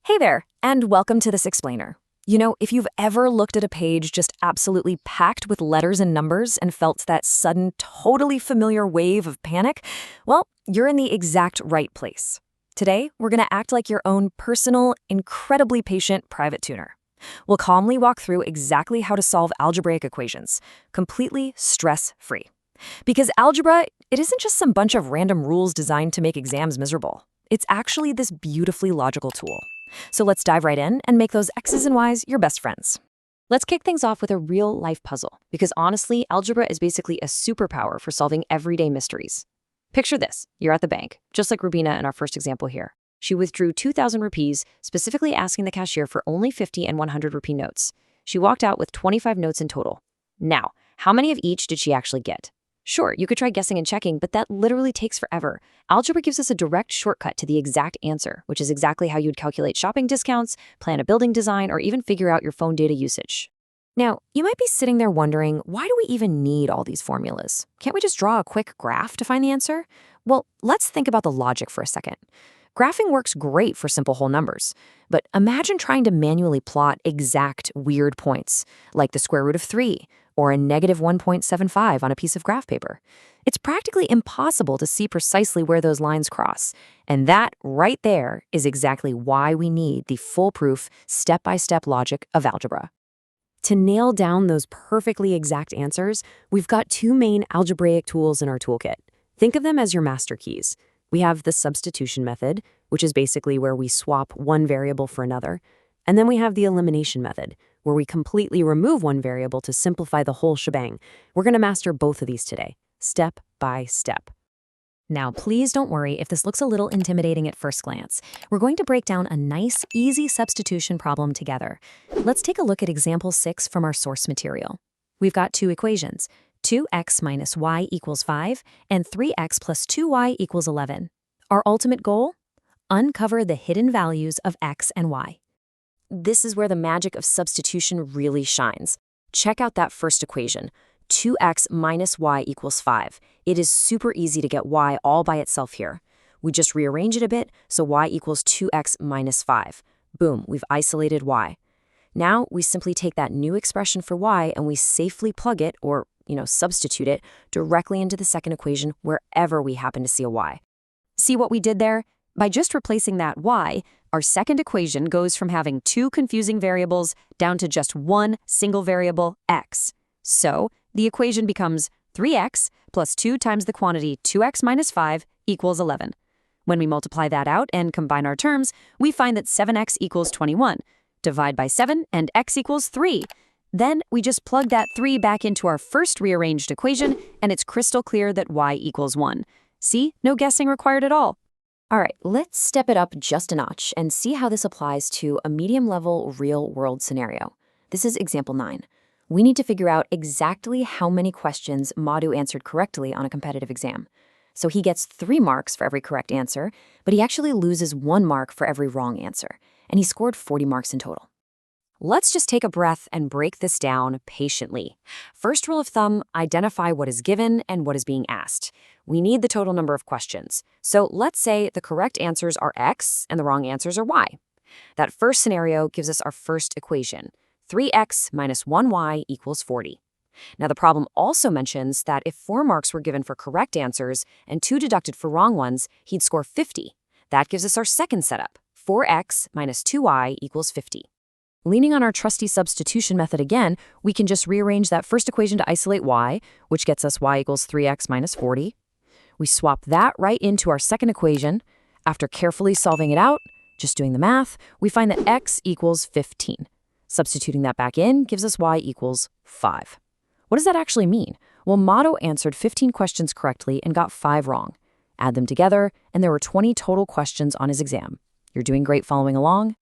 Hey there, and welcome to this explainer. If you've ever looked at a page just absolutely packed with letters and numbers and felt that sudden, totally familiar wave of panic, well, you're in the exact right place. Today, we're going to act like your own personal, incredibly patient private tutor. We'll calmly walk through exactly how to solve algebraic equations, completely stress-free. Because algebra, it isn't just some bunch of random rules designed to make exams miserable. It's actually this beautifully logical tool. So let's dive right in and make those X's and Y's your best friends. Let's kick things off with a real-life puzzle, because honestly, algebra is basically a superpower for solving everyday mysteries. Picture this. You're at the bank, just like Rubina in our first example here. She withdrew 2,000 rupees, specifically asking the cashier for only 50 and 100 rupee notes. She walked out with 25 notes in total. Now, how many of each did she actually get? Sure, you could try guessing and checking, but that literally takes forever. Algebra gives us a direct shortcut to the exact answer, which is exactly how you'd calculate shopping discounts, plan a building design, or even figure out your phone data usage. Now, you might be sitting there wondering, why do we even need all these formulas? Can't we just draw a quick graph to find the answer? Well, let's think about the logic for a second. Graphing works great for simple whole numbers, but imagine trying to manually plot exact weird points, like the square root of 3, or a negative 1.75 on a piece of graph paper. It's practically impossible to see precisely where those lines cross, and that right there is exactly why we need the foolproof, step-by-step logic of algebra. To nail down those perfectly exact answers, we've got two main algebraic tools in our toolkit. Think of them as your master keys. We have the substitution method, which is basically where we swap one variable for another. And then we have the elimination method, where we completely remove one variable to simplify the whole shebang. We're going to master both of these today, step by step. Now, please don't worry if this looks a little intimidating at first glance. We're going to break down a nice, easy substitution problem together. Let's take a look at example 6 from our source material. We've got two equations, 2x minus y equals 5 and 3x plus 2y equals 11. Our ultimate goal? Uncover the hidden values of x and y. This is where the magic of substitution really shines. Check out that first equation, 2x minus y equals 5. It is super easy to get y all by itself here. We just rearrange it a bit, so y equals 2x minus 5. Boom, we've isolated y. Now we simply take that new expression for y and we safely plug it, or substitute it, directly into the second equation wherever we happen to see a y. See what we did there? By just replacing that y, our second equation goes from having two confusing variables down to just one single variable, x. So the equation becomes 3x plus 2 times the quantity 2x minus 5 equals 11. When we multiply that out and combine our terms, we find that 7x equals 21. Divide by 7 and x equals 3. Then we just plug that 3 back into our first rearranged equation, and it's crystal clear that y equals 1. See? No guessing required at all. All right, let's step it up just a notch and see how this applies to a medium-level real-world scenario. This is example 9. We need to figure out exactly how many questions Madhu answered correctly on a competitive exam. So he gets 3 marks for every correct answer, but he actually loses 1 mark for every wrong answer, and he scored 40 marks in total. Let's just take a breath and break this down patiently. First rule of thumb, identify what is given and what is being asked. We need the total number of questions. So let's say the correct answers are x and the wrong answers are y. That first scenario gives us our first equation, 3x minus 1y equals 40. Now the problem also mentions that if 4 marks were given for correct answers and 2 deducted for wrong ones, he'd score 50. That gives us our second setup, 4x minus 2y equals 50. Leaning on our trusty substitution method again, we can just rearrange that first equation to isolate y, which gets us y equals 3x minus 40. We swap that right into our second equation. After carefully solving it out, just doing the math, we find that x equals 15. Substituting that back in gives us y equals 5. What does that actually mean? Well, Madhu answered 15 questions correctly and got 5 wrong. Add them together, and there were 20 total questions on his exam. You're doing great following along.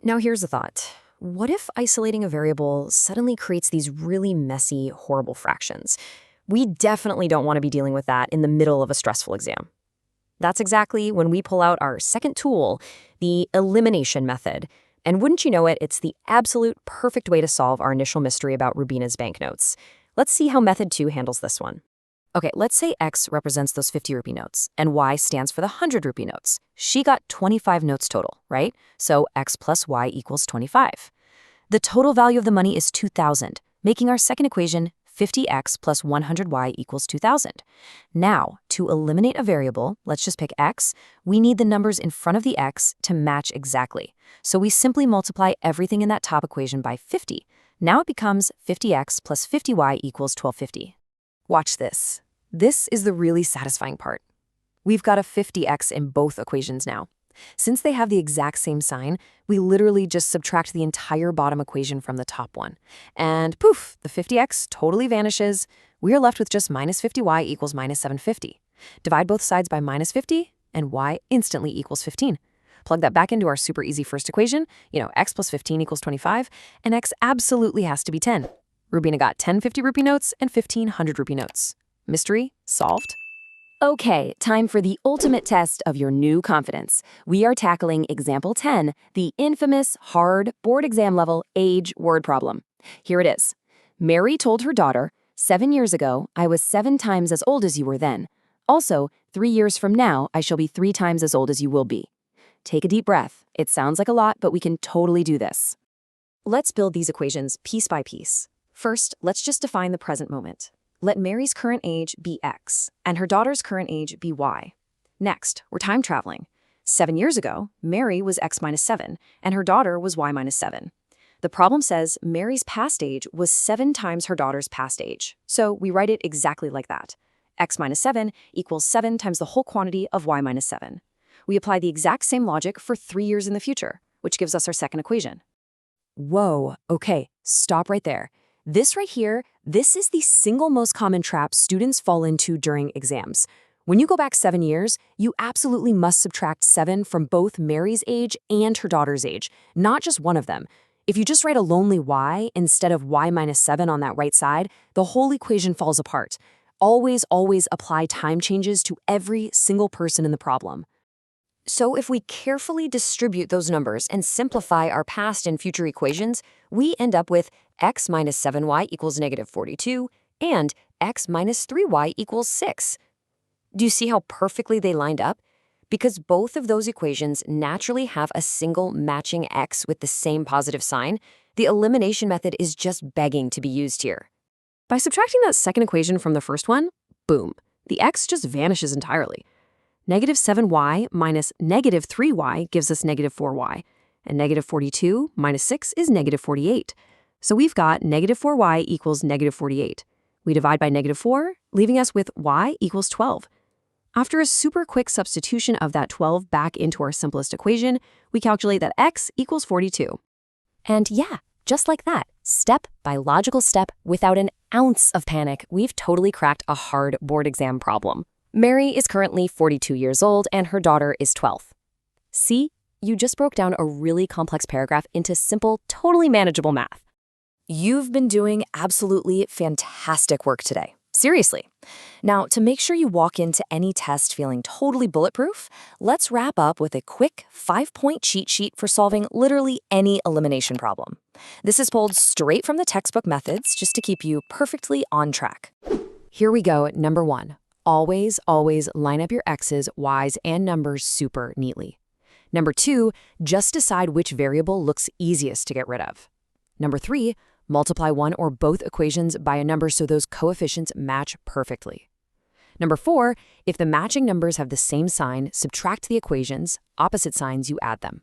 Now here's the thought. What if isolating a variable suddenly creates these really messy, horrible fractions? We definitely don't want to be dealing with that in the middle of a stressful exam. That's exactly when we pull out our second tool, the elimination method. And wouldn't you know it, it's the absolute perfect way to solve our initial mystery about Rubina's banknotes. Let's see how method 2 handles this one. Okay, let's say X represents those 50 rupee notes, and Y stands for the 100 rupee notes. She got 25 notes total, right? So X plus Y equals 25. The total value of the money is 2,000, making our second equation 50x plus 100y equals 2,000. Now, to eliminate a variable, let's just pick x, we need the numbers in front of the x to match exactly. So we simply multiply everything in that top equation by 50. Now it becomes 50x plus 50y equals 1250. Watch this. This is the really satisfying part. We've got a 50x in both equations now. Since they have the exact same sign, we literally just subtract the entire bottom equation from the top one. And poof, the 50x totally vanishes. We are left with just minus 50y equals minus 750. Divide both sides by minus 50, and y instantly equals 15. Plug that back into our super easy first equation, x plus 15 equals 25, and x absolutely has to be 10. Rubina got 10 50 rupee notes and 15 100 rupee notes. Mystery solved. Okay, time for the ultimate test of your new confidence. We are tackling example 10, the infamous hard board exam level age word problem. Here it is. Mary told her daughter, 7 years ago, I was 7 times as old as you were then. Also, 3 years from now, I shall be 3 times as old as you will be. Take a deep breath. It sounds like a lot, but we can totally do this. Let's build these equations piece by piece. First, let's just define the present moment. Let Mary's current age be X, and her daughter's current age be Y. Next, we're time traveling. 7 years ago, Mary was X minus 7, and her daughter was Y minus 7. The problem says Mary's past age was 7 times her daughter's past age, so we write it exactly like that. X minus 7 equals 7 times the whole quantity of Y minus 7. We apply the exact same logic for 3 years in the future, which gives us our second equation. Whoa, okay, stop right there. This right here, this is the single most common trap students fall into during exams. When you go back 7 years, you absolutely must subtract 7 from both Mary's age and her daughter's age, not just one of them. If you just write a lonely y instead of y minus 7 on that right side, the whole equation falls apart. Always, always apply time changes to every single person in the problem. So if we carefully distribute those numbers and simplify our past and future equations, we end up with x minus 7y equals negative 42 and x minus 3y equals 6. Do you see how perfectly they lined up? Because both of those equations naturally have a single matching x with the same positive sign, the elimination method is just begging to be used here. By subtracting that second equation from the first one, boom, the x just vanishes entirely. Negative 7y minus negative 3y gives us negative 4y, and negative 42 minus 6 is negative 48. So we've got negative 4y equals negative 48. We divide by negative 4, leaving us with y equals 12. After a super quick substitution of that 12 back into our simplest equation, we calculate that x equals 42. And yeah, just like that, step by logical step, without an ounce of panic, we've totally cracked a hard board exam problem. Mary is currently 42 years old and her daughter is 12. See, you just broke down a really complex paragraph into simple, totally manageable math. You've been doing absolutely fantastic work today. Seriously. Now, to make sure you walk into any test feeling totally bulletproof, let's wrap up with a quick 5-point cheat sheet for solving literally any elimination problem. This is pulled straight from the textbook methods just to keep you perfectly on track. Here we go at number 1. Always, always line up your x's, y's, and numbers super neatly. Number 2, just decide which variable looks easiest to get rid of. Number 3, multiply one or both equations by a number so those coefficients match perfectly. Number 4, if the matching numbers have the same sign, subtract the equations, opposite signs, you add them.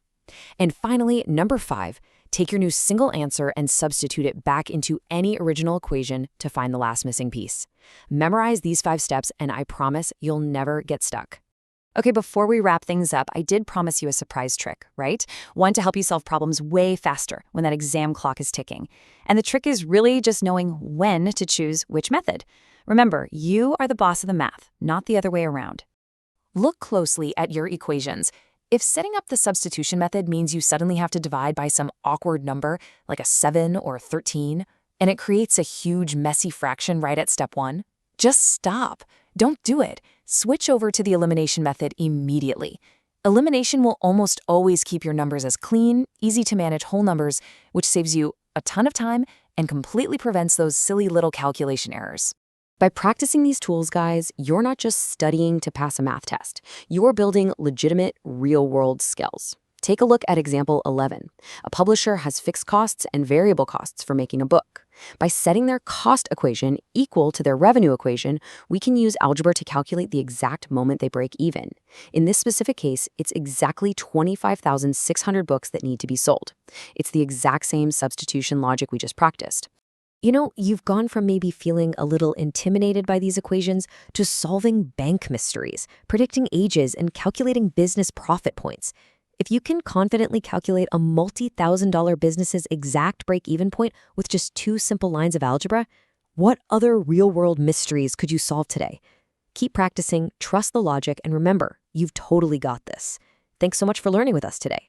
And finally, number 5, take your new single answer and substitute it back into any original equation to find the last missing piece. Memorize these 5 steps and I promise you'll never get stuck. Okay, before we wrap things up, I did promise you a surprise trick, right? One to help you solve problems way faster when that exam clock is ticking. And the trick is really just knowing when to choose which method. Remember, you are the boss of the math, not the other way around. Look closely at your equations. If setting up the substitution method means you suddenly have to divide by some awkward number, like a 7 or a 13, and it creates a huge messy fraction right at step 1, just stop. Don't do it. Switch over to the elimination method immediately. Elimination will almost always keep your numbers as clean, easy to manage whole numbers, which saves you a ton of time and completely prevents those silly little calculation errors. By practicing these tools, guys, you're not just studying to pass a math test. You're building legitimate, real-world skills. Take a look at example 11. A publisher has fixed costs and variable costs for making a book. By setting their cost equation equal to their revenue equation, we can use algebra to calculate the exact moment they break even. In this specific case, it's exactly 25,600 books that need to be sold. It's the exact same substitution logic we just practiced. You know, you've gone from maybe feeling a little intimidated by these equations to solving bank mysteries, predicting ages, and calculating business profit points. If you can confidently calculate a multi-thousand-dollar business's exact break-even point with just 2 simple lines of algebra, what other real-world mysteries could you solve today? Keep practicing, trust the logic, and remember, you've totally got this. Thanks so much for learning with us today.